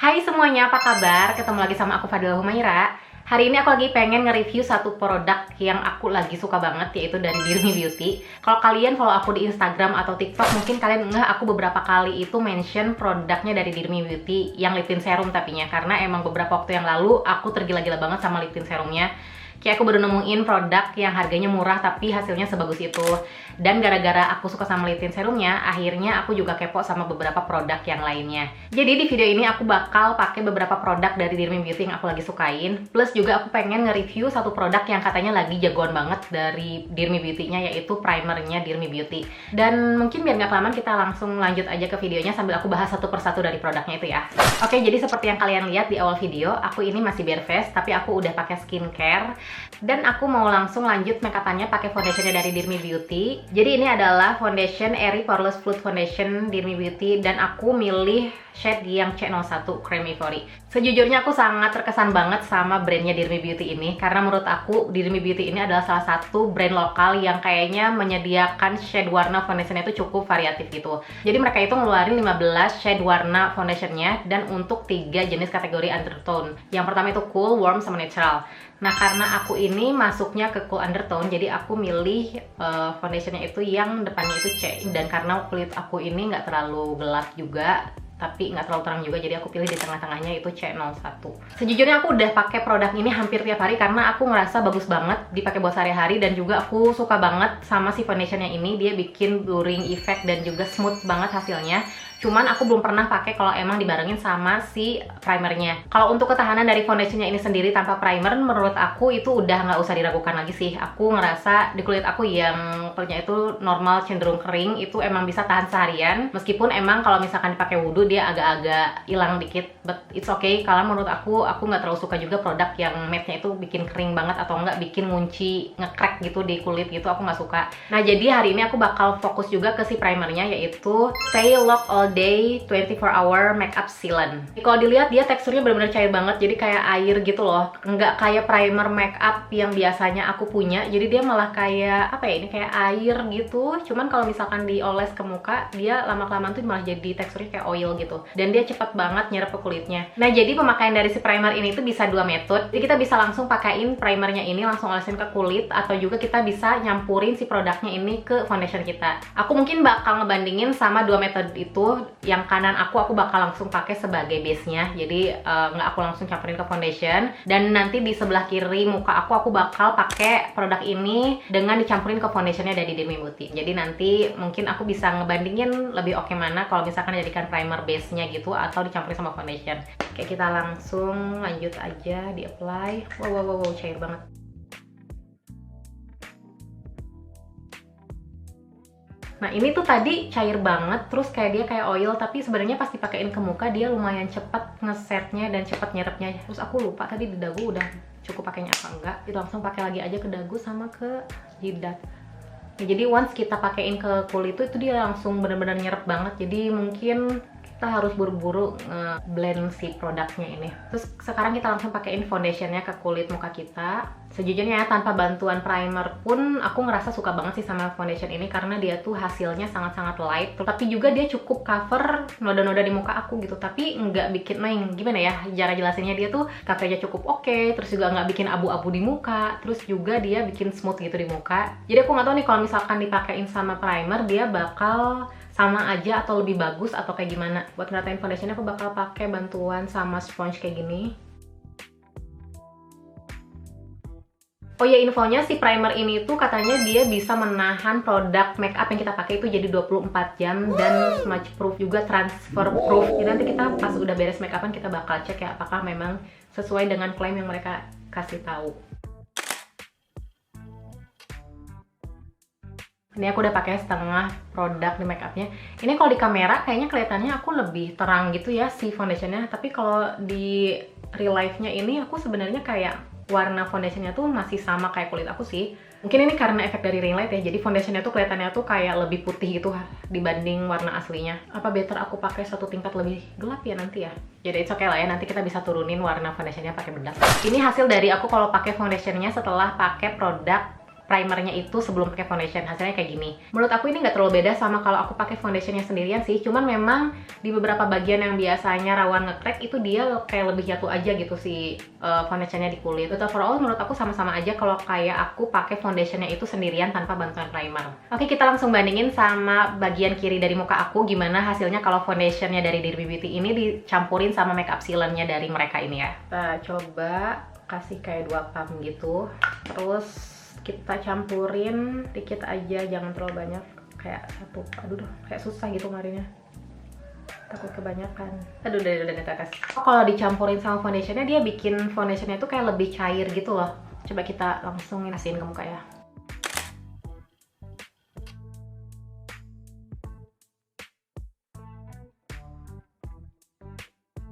Hai semuanya, apa kabar? Ketemu lagi sama aku Fadila Humaira. Hari ini aku lagi pengen nge-review satu produk yang aku lagi suka banget, yaitu dari Dirmi Beauty. Kalau kalian follow aku di Instagram atau TikTok, mungkin kalian ngeh aku beberapa kali itu mention produknya dari Dirmi Beauty yang lip tint serum tapinya. Karena emang beberapa waktu yang lalu aku tergila-gila banget sama lip tint serumnya. Kayak aku baru nemuin produk yang harganya murah tapi hasilnya sebagus itu. Dan gara-gara aku suka sama lip tint serumnya, akhirnya aku juga kepo sama beberapa produk yang lainnya. Jadi di video ini aku bakal pakai beberapa produk dari Dirmi Beauty yang aku lagi sukain. Plus juga aku pengen nge-review satu produk yang katanya lagi jagoan banget dari Dirmi Beauty-nya, yaitu primernya Dirmi Beauty. Dan mungkin biar nggak kelamaan, kita langsung lanjut aja ke videonya sambil aku bahas satu persatu dari produknya itu ya. Oke, jadi seperti yang kalian lihat di awal video, aku ini masih bare face tapi aku udah pakai skincare. Dan aku mau langsung lanjut make-up-annya pakai foundationnya dari Dirmi Beauty. Jadi ini adalah foundation Airy Poreless Fluid Foundation Dirmi Beauty, dan aku milih shade yang C01 Cream Ivory. Sejujurnya aku sangat terkesan banget sama brandnya Dirmi Beauty ini, karena menurut aku Dirmi Beauty ini adalah salah satu brand lokal yang kayaknya menyediakan shade warna foundationnya itu cukup variatif gitu. Jadi mereka itu ngeluarin 15 shade warna foundationnya, dan untuk 3 jenis kategori undertone. Yang pertama itu cool, warm, sama natural. Nah, karena aku ini masuknya ke cool undertone, jadi aku milih foundationnya itu yang depannya itu C. Dan karena kulit aku ini nggak terlalu gelap juga, tapi nggak terlalu terang juga, jadi aku pilih di tengah-tengahnya itu C01. Sejujurnya aku udah pakai produk ini hampir tiap hari karena aku ngerasa bagus banget dipakai buat sehari-hari, dan juga aku suka banget sama si foundationnya ini. Dia bikin blurring effect dan juga smooth banget hasilnya. Cuman aku belum pernah pakai kalau emang dibarengin sama si primernya. Kalau untuk ketahanan dari foundationnya ini sendiri tanpa primer, menurut aku itu udah nggak usah diragukan lagi sih. Aku ngerasa di kulit aku yang kulitnya itu normal cenderung kering, itu emang bisa tahan seharian. Meskipun emang kalau misalkan dipakai wudhu dia agak-agak hilang dikit, but it's okay. Karena menurut aku nggak terlalu suka juga produk yang matte-nya itu bikin kering banget atau nggak bikin ngunci, nge-crack gitu di kulit gitu, aku nggak suka. Nah, jadi hari ini aku bakal fokus juga ke si primernya, yaitu Stay Lock All Day 24 Hour Makeup Sealant. Kalau dilihat dia teksturnya benar-benar cair banget, jadi kayak air gitu loh. Nggak kayak primer makeup yang biasanya aku punya. Jadi dia malah kayak apa ya, ini kayak air gitu. Cuman kalau misalkan dioles ke muka, dia lama-kelamaan tuh malah jadi teksturnya kayak oil gitu. Dan dia cepet banget nyerap ke kulitnya. Nah, jadi pemakaian dari si primer ini tuh bisa dua metode. Jadi kita bisa langsung pakein primernya ini, langsung olesin ke kulit, atau juga kita bisa nyampurin si produknya ini ke foundation kita. Aku mungkin bakal ngebandingin sama dua metode itu. Yang kanan aku bakal langsung pakai sebagai base-nya, jadi nggak aku langsung campurin ke foundation. Dan nanti di sebelah kiri muka aku bakal pakai produk ini dengan dicampurin ke foundationnya dari Dirmi Beauty. Jadi nanti mungkin aku bisa ngebandingin lebih oke mana kalau misalkan jadikan primer base-nya gitu atau dicampurin sama foundation. Kayak kita langsung lanjut aja di apply. Wow, cair banget. Nah, ini tuh tadi cair banget, terus kayak dia kayak oil, tapi sebenarnya pas dipakein ke muka dia lumayan cepet ngesetnya dan cepet nyerapnya. Terus aku lupa tadi di dagu udah cukup pakainya apa enggak. Kita langsung pakai lagi aja ke dagu sama ke jidat. Nah, jadi once kita pakein ke kulit itu dia langsung bener-bener nyerap banget. Jadi mungkin kita harus buru-buru blend si produknya ini. Terus sekarang kita langsung pakein foundationnya ke kulit muka kita. Sejujurnya tanpa bantuan primer pun aku ngerasa suka banget sih sama foundation ini, karena dia tuh hasilnya sangat-sangat light, tapi juga dia cukup cover noda-noda di muka aku gitu, tapi nggak bikin gimana ya cara jelasinnya, dia tuh coveragenya cukup oke, terus juga nggak bikin abu-abu di muka, terus juga dia bikin smooth gitu di muka. Jadi aku nggak tahu nih kalau misalkan dipakein sama primer dia bakal sama aja atau lebih bagus atau kayak gimana. Buat ngeratain foundationnya aku bakal pakai bantuan sama sponge kayak gini. Oh ya, infonya si primer ini tuh katanya dia bisa menahan produk makeup yang kita pakai itu jadi 24 jam dan smudge proof juga transfer proof. Jadi nanti kita pas udah beres makeupan kita bakal cek ya apakah memang sesuai dengan klaim yang mereka kasih tahu. Ini aku udah pakai setengah produk di makeupnya. Ini kalau di kamera kayaknya kelihatannya aku lebih terang gitu ya si foundationnya, tapi kalau di real life-nya ini aku sebenarnya kayak warna foundationnya tuh masih sama kayak kulit aku sih. Mungkin ini karena efek dari ring light ya, jadi foundationnya tuh kelihatannya tuh kayak lebih putih gitu dibanding warna aslinya. Apa better aku pakai satu tingkat lebih gelap ya nanti ya? Jadi it's okay lah ya, nanti kita bisa turunin warna foundationnya pakai bedak. Ini hasil dari aku kalau pakai foundationnya setelah pakai produk primernya itu sebelum pakai foundation. Hasilnya kayak gini. Menurut aku ini nggak terlalu beda sama kalau aku pakai foundationnya sendirian sih. Cuman memang di beberapa bagian yang biasanya rawan nge-crack itu dia kayak lebih jatuh aja gitu si foundationnya di kulit. But overall menurut aku sama-sama aja kalau kayak aku pakai foundationnya itu sendirian tanpa bantuan primer. Oke, kita langsung bandingin sama bagian kiri dari muka aku gimana hasilnya kalau foundationnya dari Dirmi Beauty ini dicampurin sama makeup sealernya dari mereka ini ya. Kita coba kasih kayak 2 pump gitu, terus kita campurin dikit aja, jangan terlalu banyak, kayak 1. Aduh, kayak susah gitu ngarinya, takut kebanyakan. Aduh, udah tetes. Kalau dicampurin sama foundationnya, dia bikin foundationnya tuh kayak lebih cair gitu loh. Coba kita langsung kasihin ke muka ya.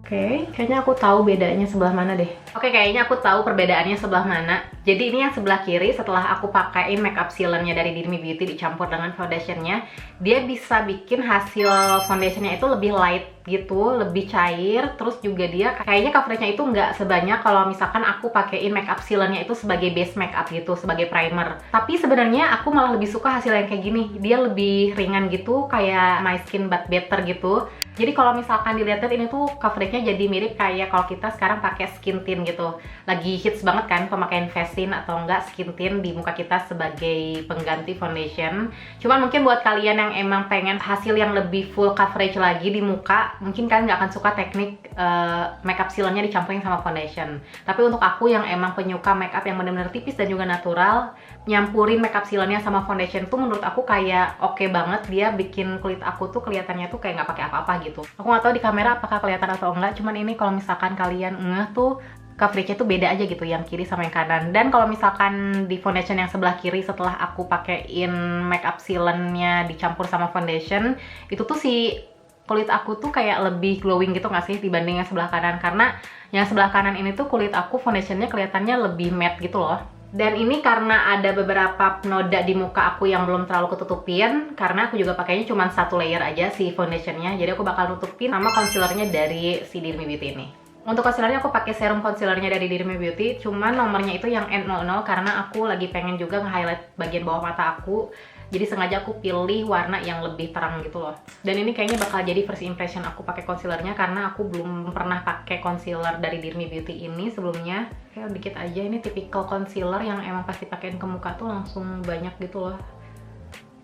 Oke, kayaknya aku tahu bedanya sebelah mana deh. Oke, kayaknya aku tahu perbedaannya sebelah mana. Jadi ini yang sebelah kiri, setelah aku pakaiin makeup sealernya dari Dirmi Beauty dicampur dengan foundationnya, dia bisa bikin hasil foundationnya itu lebih light gitu, lebih cair. Terus juga dia kayaknya coveragenya itu nggak sebanyak kalau misalkan aku pakaiin makeup sealernya itu sebagai base makeup gitu, sebagai primer. Tapi sebenarnya aku malah lebih suka hasil yang kayak gini. Dia lebih ringan gitu, kayak My Skin But Better gitu. Jadi kalau misalkan dilihat ini tuh coveragenya jadi mirip kayak kalau kita sekarang pakai skin tint gitu. Lagi hits banget kan pemakaian face tint atau enggak skin tint di muka kita sebagai pengganti foundation. Cuman mungkin buat kalian yang emang pengen hasil yang lebih full coverage lagi di muka, mungkin kalian nggak akan suka teknik makeup sealernya dicampurin sama foundation. Tapi untuk aku yang emang penyuka makeup yang benar-benar tipis dan juga natural, nyampurin makeup sealernya sama foundation tuh menurut aku kayak oke banget. Dia bikin kulit aku tuh kelihatannya tuh kayak nggak pakai apa-apa gitu. Aku nggak tahu di kamera apakah kelihatan atau enggak, cuman ini kalau misalkan kalian ngeh tuh coveragenya tuh beda aja gitu, yang kiri sama yang kanan. Dan kalau misalkan di foundation yang sebelah kiri setelah aku pakein makeup sealernya dicampur sama foundation, itu tuh si kulit aku tuh kayak lebih glowing gitu nggak sih dibanding yang sebelah kanan. Karena yang sebelah kanan ini tuh kulit aku foundationnya kelihatannya lebih matte gitu loh. Dan ini karena ada beberapa noda di muka aku yang belum terlalu ketutupin, karena aku juga pakainya cuma 1 layer aja si foundationnya. Jadi aku bakal nutupin sama concealernya dari si Dirmi Beauty ini. Untuk concealernya aku pakai serum concealernya dari Dirmi Beauty, cuman nomornya itu yang N00 karena aku lagi pengen juga nge-highlight bagian bawah mata aku. Jadi sengaja aku pilih warna yang lebih terang gitu loh. Dan ini kayaknya bakal jadi first impression aku pakai concealernya karena aku belum pernah pakai concealer dari Dirmi Beauty ini sebelumnya. Kayak dikit aja, ini tipikal concealer yang emang pasti pakein ke muka tuh langsung banyak gitu loh.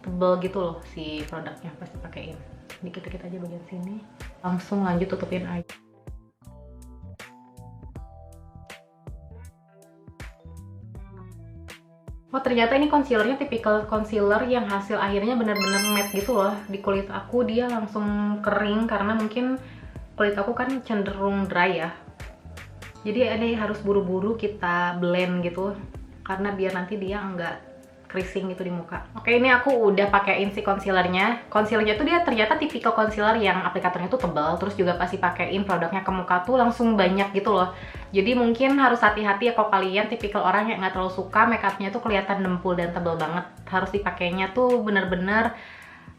Tebel gitu loh si produknya, pasti pakein. Dikit-dikit aja bagian sini. Langsung lanjut tutupin aja. Oh, ternyata ini concealernya tipikal concealer yang hasil akhirnya bener-bener matte gitu loh. Di kulit aku dia langsung kering karena mungkin kulit aku kan cenderung dry ya. Jadi ini harus buru-buru kita blend gitu karena biar nanti dia enggak creasing gitu di muka. Oke, ini aku udah pakein si concealernya. Concealernya tuh dia ternyata tipikal concealer yang aplikatornya tuh tebal, terus juga pasti pakein produknya ke muka tuh langsung banyak gitu loh. Jadi mungkin harus hati-hati ya kalau kalian tipikal orang yang nggak terlalu suka makeupnya tuh kelihatan dempul dan tebal banget. Harus dipakainya tuh bener-bener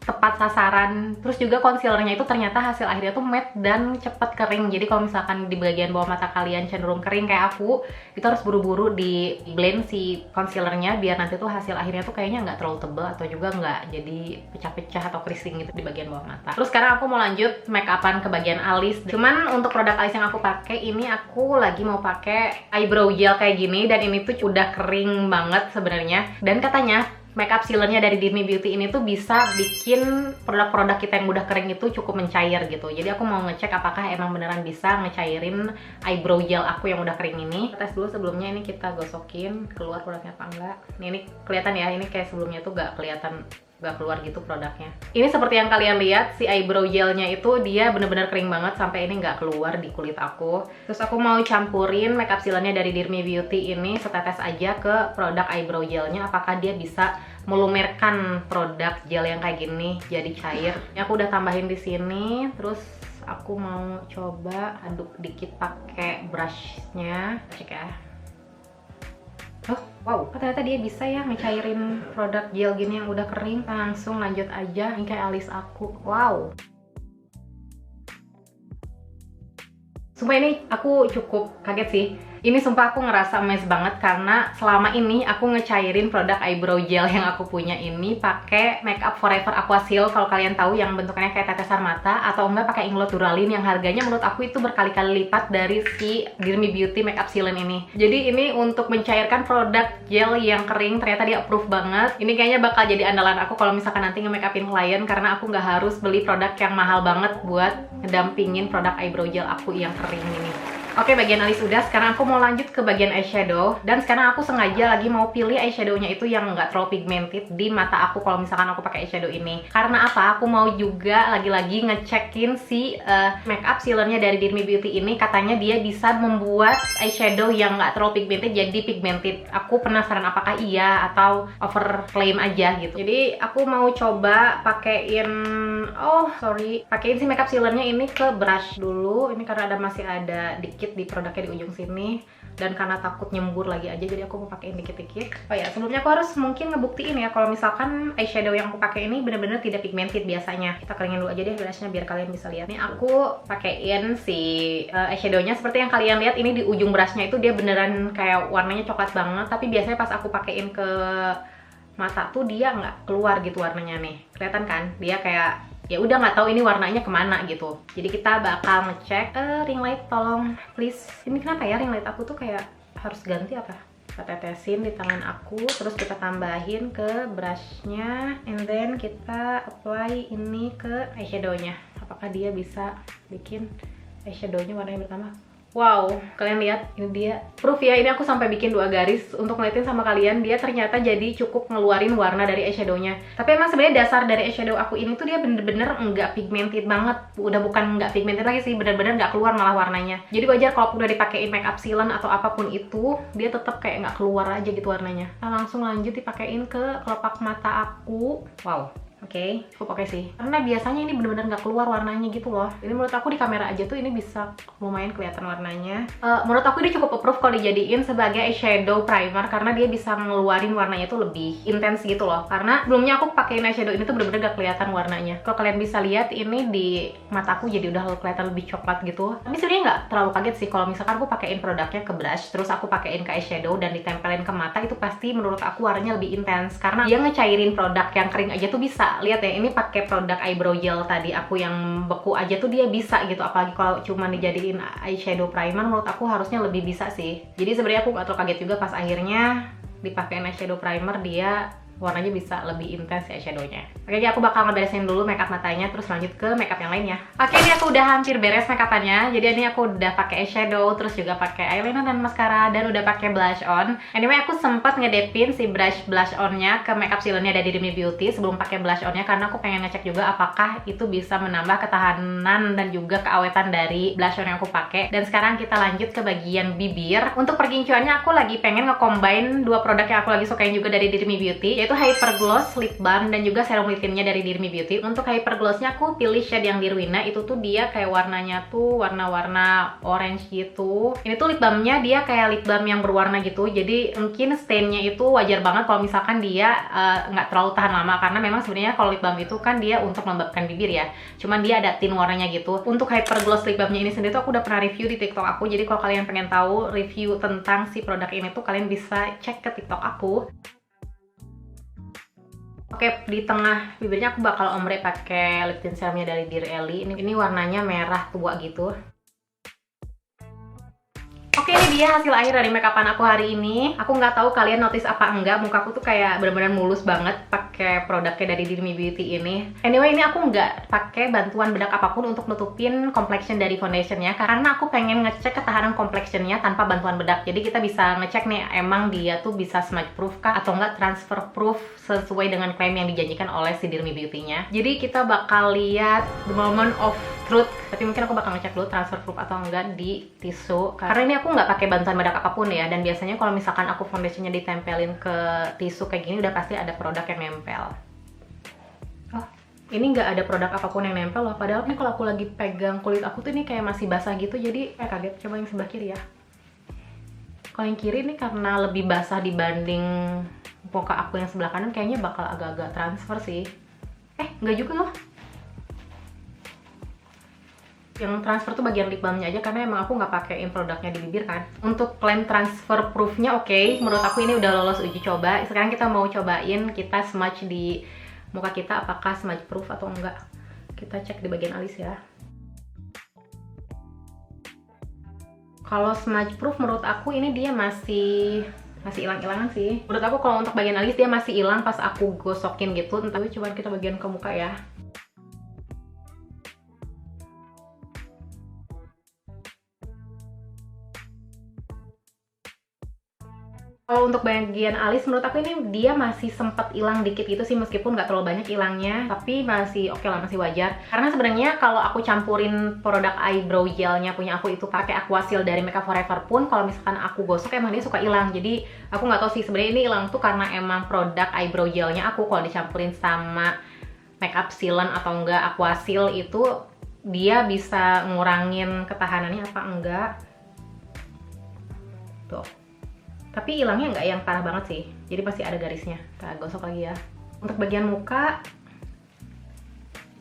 tepat sasaran. Terus juga concealernya itu ternyata hasil akhirnya tuh matte dan cepet kering. Jadi kalau misalkan di bagian bawah mata kalian cenderung kering kayak aku, itu harus buru-buru di blend si concealernya biar nanti tuh hasil akhirnya tuh kayaknya nggak terlalu tebal atau juga nggak jadi pecah-pecah atau creasing gitu di bagian bawah mata. Terus sekarang aku mau lanjut make upan ke bagian alis. Cuman untuk produk alis yang aku pakai ini aku lagi mau pakai eyebrow gel kayak gini, dan ini tuh udah kering banget sebenarnya. Dan katanya makeup sealernya dari Dirmi Beauty ini tuh bisa bikin produk-produk kita yang udah kering itu cukup mencair gitu. Jadi aku mau ngecek apakah emang beneran bisa ngecairin eyebrow gel aku yang udah kering ini. Tes dulu sebelumnya, ini kita gosokin keluar produknya apa enggak. Ini kelihatan ya, ini kayak sebelumnya tuh gak kelihatan, gak keluar gitu produknya. Ini seperti yang kalian lihat, si eyebrow gelnya itu dia bener-bener kering banget sampai ini nggak keluar di kulit aku. Terus aku mau campurin makeup sealernya dari Dirmi Beauty ini setetes aja ke produk eyebrow gelnya, apakah dia bisa melumerkan produk gel yang kayak gini jadi cair. Ini aku udah tambahin di sini, terus aku mau coba aduk dikit pakai brushnya, cek ya. Oh, wow, ternyata dia bisa ya ngecairin produk gel gini yang udah kering. Langsung lanjut aja, ini kayak alis aku. Wow. Sumpah ini aku cukup kaget sih. Ini sumpah aku ngerasa amazed banget karena selama ini aku ngecairin produk eyebrow gel yang aku punya ini pakai Makeup Forever Aqua Seal, kalau kalian tahu yang bentuknya kayak tetesan mata, atau enggak pakai Inglot Duralin yang harganya menurut aku itu berkali-kali lipat dari si Dirmi Beauty Makeup Sealant ini. Jadi ini untuk mencairkan produk gel yang kering, ternyata dia approve banget. Ini kayaknya bakal jadi andalan aku kalau misalkan nanti nge-makeupin klien, karena aku nggak harus beli produk yang mahal banget buat ngedampingin produk eyebrow gel aku yang kering ini. Oke, bagian alis udah, sekarang aku mau lanjut ke bagian eyeshadow. Dan sekarang aku sengaja lagi mau pilih eyeshadownya itu yang nggak terlalu pigmented di mata aku kalau misalkan aku pakai eyeshadow ini. Karena apa? Aku mau juga lagi-lagi ngecekin si makeup sealernya dari Dirmi Beauty ini. Katanya dia bisa membuat eyeshadow yang nggak terlalu pigmented jadi pigmented. Aku penasaran apakah iya atau overclaim aja gitu. Jadi aku mau coba pakein, pakein si makeup sealernya ini ke brush dulu. Ini karena masih ada dikit di produknya di ujung sini, dan karena takut nyembur lagi aja jadi aku mau pakein dikit-dikit. Oh ya, sebelumnya aku harus mungkin ngebuktiin ya kalau misalkan eyeshadow yang aku pakai ini bener-bener tidak pigmented biasanya. Kita keringin dulu aja deh brushnya biar kalian bisa lihat. Nih aku pakein si eyeshadownya seperti yang kalian lihat, ini di ujung brushnya itu dia beneran kayak warnanya coklat banget, tapi biasanya pas aku pakein ke mata tuh dia nggak keluar gitu warnanya. Nih kelihatan kan, dia kayak ya udah nggak tahu ini warnanya kemana gitu. Jadi kita bakal ngecek ring light, tolong please. Ini kenapa ya ring light aku tuh kayak harus ganti apa? Kita tetesin di tangan aku, terus kita tambahin ke brushnya, and then kita apply ini ke eyeshadownya. Apakah dia bisa bikin eyeshadownya warnanya bertambah? Wow, kalian lihat, ini dia proof ya. Ini aku sampai bikin 2 garis untuk ngeliatin sama kalian, dia ternyata jadi cukup ngeluarin warna dari eyeshadownya. Tapi emang sebenarnya dasar dari eyeshadow aku ini tuh dia bener-bener nggak pigmented banget. Udah bukan nggak pigmented lagi sih, bener-bener nggak keluar malah warnanya. Jadi wajar kalau udah dipakein makeup sealant atau apapun itu, dia tetap kayak nggak keluar aja gitu warnanya. Nah, langsung lanjut dipakein ke kelopak mata aku. Wow. Oke, cukup oke sih. Karena biasanya ini bener-bener nggak keluar warnanya gitu loh. Ini menurut aku di kamera aja tuh ini bisa lumayan kelihatan warnanya. Menurut aku ini cukup approve kalau dijadiin sebagai eyeshadow primer, karena dia bisa ngeluarin warnanya tuh lebih intens gitu loh. Karena sebelumnya aku pakein eyeshadow ini tuh bener-bener gak kelihatan warnanya. Kalau kalian bisa lihat ini di mataku jadi udah kelihatan lebih coklat gitu. Tapi sebenarnya nggak terlalu kaget sih kalau misalkan aku pakein produknya ke brush, terus aku pakein ke eyeshadow dan ditempelin ke mata, itu pasti menurut aku warnanya lebih intens. Karena dia ngecairin produk yang kering aja tuh bisa. Lihat ya, ini pakai produk eyebrow gel tadi aku yang beku aja tuh dia bisa gitu. Apalagi kalau cuma dijadiin eyeshadow primer, menurut aku harusnya lebih bisa sih. Jadi sebenarnya aku gak terlalu kaget juga pas akhirnya dipakein eyeshadow primer, dia warnanya bisa lebih intens ya eyeshadownya. Oke, jadi aku bakal ngeberesin dulu makeup matanya, terus lanjut ke makeup yang lainnya. Oke, ini aku udah hampir beres makeupannya. Jadi ini aku udah pakai eyeshadow, terus juga pakai eyeliner dan mascara, dan udah pakai blush on. Anyway, aku sempat ngedepin si blush onnya ke makeup sealernya dari Dirmi Beauty sebelum pakai blush onnya, karena aku pengen ngecek juga apakah itu bisa menambah ketahanan dan juga keawetan dari blush on yang aku pakai. Dan sekarang kita lanjut ke bagian bibir. Untuk pergincuannya aku lagi pengen nge-combine 2 produk yang aku lagi sukain juga dari Dirmi Beauty, yaitu Hyper Gloss Lip Balm dan juga serum lip tintnya dari Dirmi Beauty. Untuk Hyper Glossnya aku pilih shade yang Dirwina, itu tuh dia kayak warnanya tuh warna-warna orange gitu. Ini tuh lip balmnya dia kayak lip balm yang berwarna gitu, jadi mungkin stainnya itu wajar banget kalau misalkan dia nggak terlalu tahan lama, karena memang sebenarnya kalau lip balm itu kan dia untuk melembabkan bibir ya, cuman dia ada tint warnanya gitu. Untuk Hyper Gloss Lip Balmnya ini sendiri tuh aku udah pernah review di TikTok aku, jadi kalau kalian pengen tahu review tentang si produk ini tuh kalian bisa cek ke TikTok aku. Oke, di tengah bibirnya aku bakal ombre pakai lip tint serumnya dari Dear Ellie. Ini warnanya merah tua gitu. Oke, ini dia hasil akhir dari makeupan aku hari ini. Aku nggak tahu kalian notice apa enggak, mukaku tuh kayak bener-bener mulus banget pakai produknya dari Dirmi Beauty ini. Anyway, ini aku nggak pakai bantuan bedak apapun untuk nutupin complexion dari foundationnya, karena aku pengen ngecek ketahanan complexionnya tanpa bantuan bedak. Jadi kita bisa ngecek nih, emang dia tuh bisa smudge proof kah atau nggak transfer proof sesuai dengan klaim yang dijanjikan oleh si Dirmi Beauty-nya. Jadi kita bakal lihat the moment of truth. Tapi mungkin aku bakal ngecek dulu transfer proof atau enggak di tisu, karena ini aku nggak pakai bantuan bedak apapun ya. Dan biasanya kalau misalkan aku foundationnya ditempelin ke tisu kayak gini, udah pasti ada produk yang nempel. Oh, ini nggak ada produk apapun yang nempel loh. Padahal nih kalau aku lagi pegang kulit aku tuh ini kayak masih basah gitu, jadi kaget. Coba yang sebelah kiri ya. Kalau yang kiri ini karena lebih basah dibanding muka aku yang sebelah kanan, kayaknya bakal agak-agak transfer sih. Nggak juga loh. Yang transfer tuh bagian lip balmnya aja, karena emang aku nggak pakein produknya di bibir kan. Untuk klaim transfer proofnya oke, menurut aku ini udah lolos uji coba. Sekarang kita mau cobain kita smudge di muka kita, apakah smudge proof atau enggak. Kita cek di bagian alis ya. Kalau smudge proof menurut aku ini dia masih hilang-hilangan sih. Menurut aku kalau untuk bagian alis dia masih hilang pas aku gosokin gitu. Tapi coba kita bagian ke muka ya. Kalau untuk bagian alis menurut aku ini dia masih sempet hilang dikit gitu sih, meskipun nggak terlalu banyak hilangnya, tapi masih oke lah, masih wajar. Karena sebenarnya kalau aku campurin produk eyebrow gelnya punya aku itu pakai Aquasil dari Makeup Forever pun, kalau misalkan aku gosok emang dia suka hilang. Jadi aku nggak tahu sih sebenarnya ini hilang tuh karena emang produk eyebrow gelnya aku kalau dicampurin sama makeup sealant atau enggak Aquasil itu dia bisa ngurangin ketahanannya apa enggak. Tuh. Tapi hilangnya nggak yang parah banget sih, jadi pasti ada garisnya. Kita gosok lagi ya. Untuk bagian muka,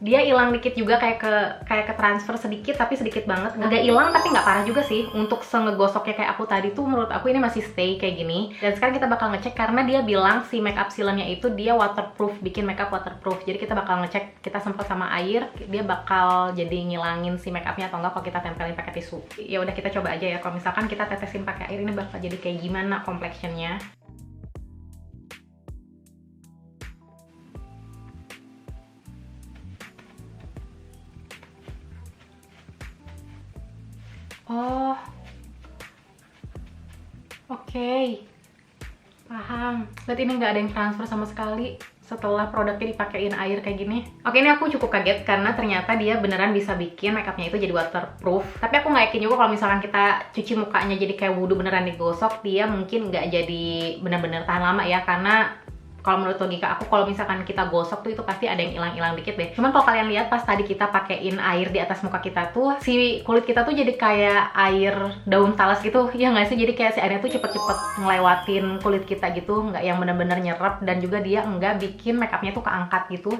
dia hilang dikit juga, kayak ke transfer sedikit, tapi sedikit banget. Nggak hilang tapi nggak parah juga sih. Untuk ngegosoknya kayak aku tadi tuh menurut aku ini masih stay kayak gini. Dan sekarang kita bakal ngecek karena dia bilang si makeup sealant-nya itu dia waterproof, bikin makeup waterproof. Jadi kita bakal ngecek, kita semprot sama air, dia bakal jadi ngilangin si makeupnya atau enggak kalau kita tempelin pakai tisu. Ya udah kita coba aja ya. Kalau misalkan kita tetesin pakai air ini bakal jadi kayak gimana complexionnya. Oh, oke. Paham. Berarti ini nggak ada yang transfer sama sekali setelah produknya dipakein air kayak gini. Oke, ini aku cukup kaget karena ternyata dia beneran bisa bikin makeupnya itu jadi waterproof. Tapi aku nggak yakin juga kalau misalkan kita cuci mukanya jadi kayak wudhu beneran digosok, dia mungkin nggak jadi bener-bener tahan lama ya. Karena kalau menurut logika aku, kalau misalkan kita gosok tuh itu pasti ada yang hilang-hilang dikit deh. Cuman kalau kalian lihat pas tadi kita pakein air di atas muka kita tuh, si kulit kita tuh jadi kayak air daun talas gitu, ya nggak sih? Jadi kayak si airnya tuh cepet-cepet ngelewatin kulit kita gitu, nggak yang bener-bener nyerap, dan juga dia nggak bikin makeupnya tuh keangkat gitu.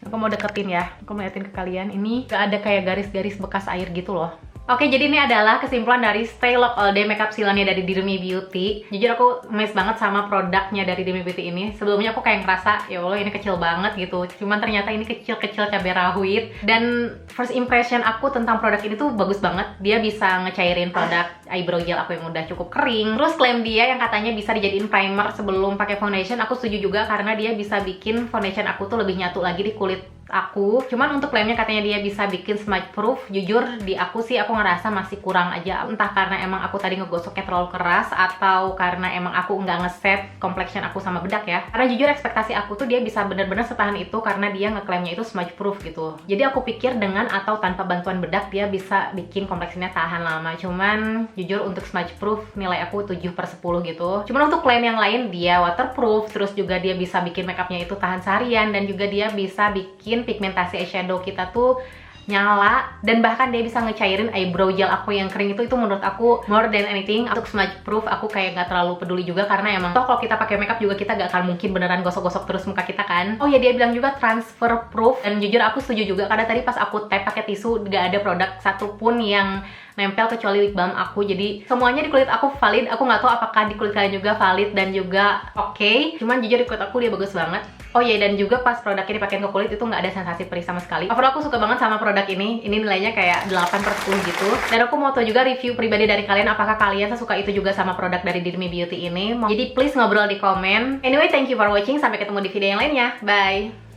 Aku mau deketin ya, aku mau liatin ke kalian, ini nggak ada kayak garis-garis bekas air gitu loh. Oke, jadi ini adalah kesimpulan dari Stay Lock All Day Makeup Sealant-nya dari Dirmi Beauty. Jujur aku amazed banget sama produknya dari Dirmi Beauty ini. Sebelumnya aku kayak ngerasa, ya Allah ini kecil banget gitu. Cuman ternyata ini kecil-kecil cabai rawit. Dan first impression aku tentang produk ini tuh bagus banget. Dia bisa ngecairin produk eyebrow gel aku yang udah cukup kering. Terus klaim dia yang katanya bisa dijadiin primer sebelum pakai foundation, aku setuju juga karena dia bisa bikin foundation aku tuh lebih nyatu lagi di kulit aku. Cuman untuk klaimnya katanya dia bisa bikin smudge proof, jujur di aku sih aku ngerasa masih kurang aja. Entah karena emang aku tadi ngegosoknya terlalu keras atau karena emang aku nggak ngeset complexion aku sama bedak ya. Karena jujur ekspektasi aku tuh dia bisa bener-bener setahan itu karena dia ngeklaimnya itu smudge proof gitu. Jadi aku pikir dengan atau tanpa bantuan bedak dia bisa bikin complexionnya tahan lama. Cuman jujur untuk smudge proof nilai aku 7/10 gitu. Cuman untuk klaim yang lain dia waterproof, terus juga dia bisa bikin makeupnya itu tahan seharian, dan juga dia bisa bikin pigmentasi eyeshadow kita tuh nyala, dan bahkan dia bisa ngecairin eyebrow gel aku yang kering itu menurut aku more than anything. Untuk smudge proof aku kayak gak terlalu peduli juga karena emang toh kalau kita pakai makeup juga kita gak akan mungkin beneran gosok-gosok terus muka kita kan. Oh ya, dia bilang juga transfer proof, dan jujur aku setuju juga karena tadi pas aku tap pakai tisu gak ada produk satupun yang nempel kecuali lip balm aku. Jadi semuanya di kulit aku valid. Aku nggak tahu apakah di kulit kalian juga valid dan juga oke. Cuman jujur di kulit aku dia bagus banget. Oh iya, dan juga pas produknya dipakein ke kulit itu nggak ada sensasi perih sama sekali. Overall aku suka banget sama produk ini. Ini nilainya kayak 8/10 gitu. Dan aku mau tahu juga review pribadi dari kalian, apakah kalian sesuka itu juga sama produk dari Dirmi Beauty ini. Jadi please ngobrol di komen. Anyway, thank you for watching. Sampai ketemu di video yang lainnya. Bye!